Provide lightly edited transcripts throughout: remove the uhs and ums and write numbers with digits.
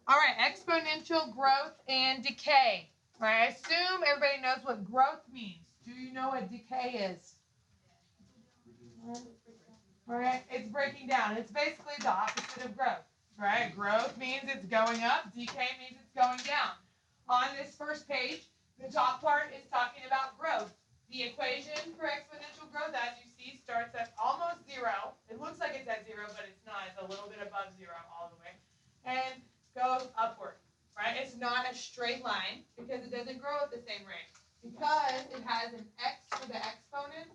All right, exponential growth and decay. All right, I assume everybody knows what growth means. Do you know what decay is? All right, it's breaking down. It's basically the opposite of growth. Right? Growth means it's going up. Decay means it's going down. On this first page, the top part is talking about growth. The equation for exponential growth, as you see, starts at almost zero. It looks like it's at zero, but it's not. It's a little bit above zero all the way. And goes upward. Right? It's not a straight line because it doesn't grow at the same rate. Because it has an x for the exponent,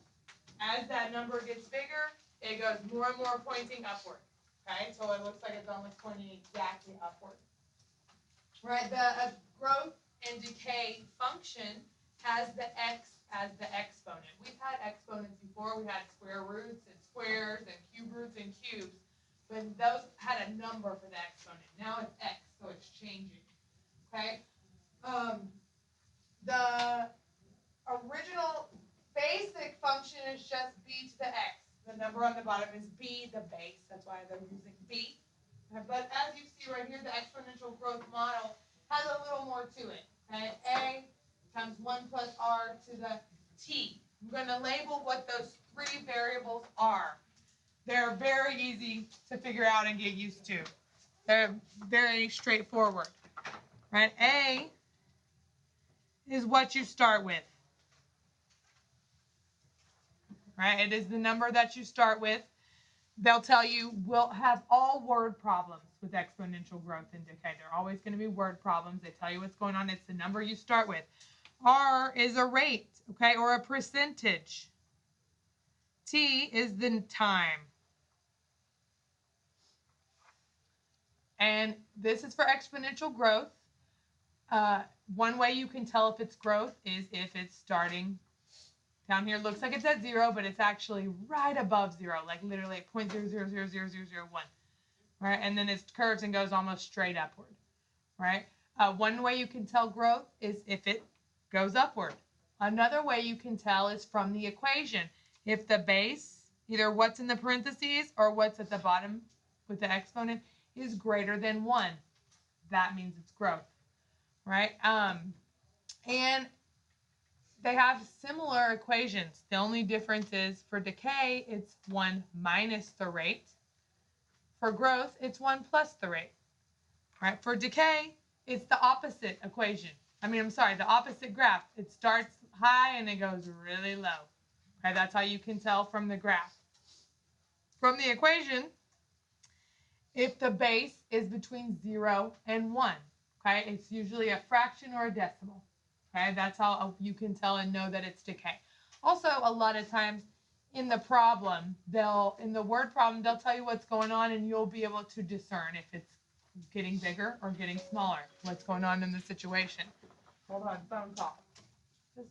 as that number gets bigger, it goes more and more pointing upward. Okay, so it looks like it's almost pointing exactly upward. Right, the growth and decay function has the x as the exponent. We've had exponents before. We had square roots and squares and cube roots and cubes. But those had a number for the exponent. Now it's x, so it's changing. Okay, the original basic function is just b to the x. The number on the bottom is b, the base. That's why they're using b. But as you see right here, the exponential growth model has a little more to it. Okay? A times 1 plus r to the t. I'm going to label what those three variables are. They're very easy to figure out and get used to. They're very straightforward. Right? A is what you start with. Right? It is the number that you start with. They'll tell you we'll have all word problems with exponential growth and decay. They're always going to be word problems. They tell you what's going on. It's the number you start with. R is a rate, okay, or a percentage. T is the time. And this is for exponential growth. One way you can tell if it's growth is if it's starting down here. Looks like it's at 0, but it's actually right above 0, like literally 0.0000001. Right? And then it curves and goes almost straight upward. Right? One way you can tell growth is if it goes upward. Another way you can tell is from the equation. If the base, either what's in the parentheses or what's at the bottom with the exponent, is greater than 1, that means it's growth. Right? And they have similar equations. The only difference is for decay, it's 1 minus the rate. For growth, it's 1 plus the rate. Right? For decay, it's the opposite equation. The opposite graph. It starts high and it goes really low. Okay, that's how you can tell from the graph. From the equation, if the base is between 0 and 1, okay, it's usually a fraction or a decimal. Okay, that's how you can tell and know that it's decay. Also, a lot of times in the problem, in the word problem, they'll tell you what's going on and you'll be able to discern if it's getting bigger or getting smaller, what's going on in the situation. Hold on, phone call. Sure.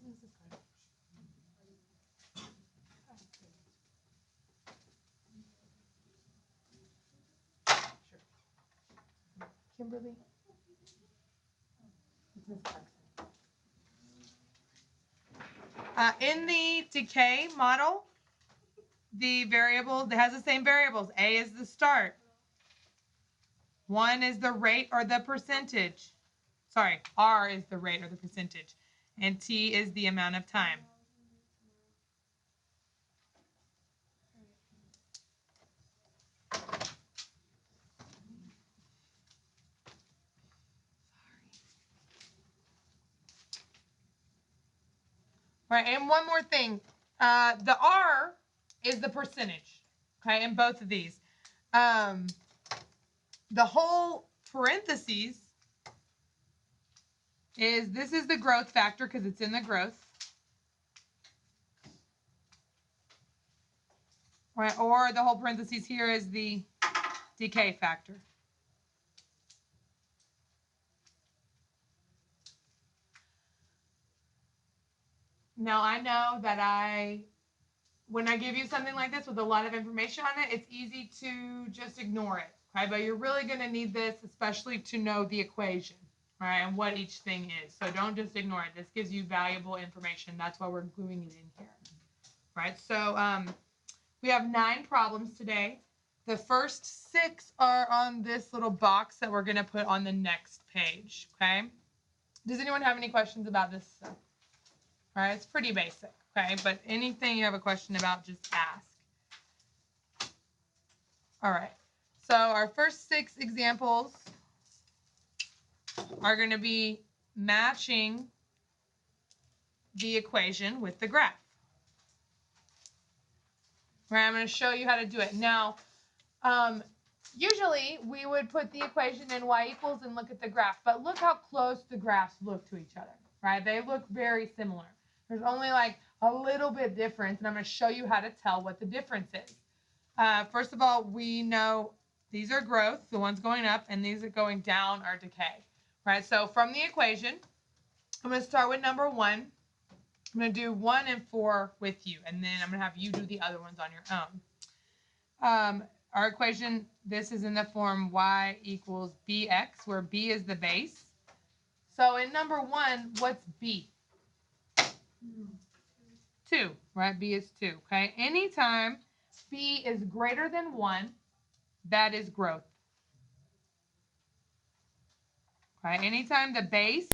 Kimberly? In the decay model, the variable that has the same variables. A is the start. 1 is the rate or the percentage. Sorry, R is the rate or the percentage. And T is the amount of time. Right, and one more thing. The R is the percentage, okay, in both of these. The whole parentheses this is the growth factor because it's in the growth. Right, or the whole parentheses here is the decay factor. Now, I know that when I give you something like this with a lot of information on it, it's easy to just ignore it, okay? But you're really going to need this, especially to know the equation, right, and what each thing is. So don't just ignore it. This gives you valuable information. That's why we're gluing it in here, right? So we have 9 problems today. The first 6 are on this little box that we're going to put on the next page, okay? Does anyone have any questions about this stuff? All right, it's pretty basic, okay? But anything you have a question about, just ask. All right, so our first 6 examples are going to be matching the equation with the graph. Right, I'm going to show you how to do it. Now, usually we would put the equation in y equals and look at the graph, but look how close the graphs look to each other, right? They look very similar. There's only like a little bit difference, and I'm going to show you how to tell what the difference is. First of all, we know these are growth, the ones going up, and these are going down are decay, right? So from the equation, I'm going to start with number 1. I'm going to do 1 and 4 with you, and then I'm going to have you do the other ones on your own. Our equation, this is in the form y equals bx, where b is the base. So in number 1, what's b? 2, right? B is 2, okay? Anytime b is greater than 1, that is growth. Okay? Anytime the base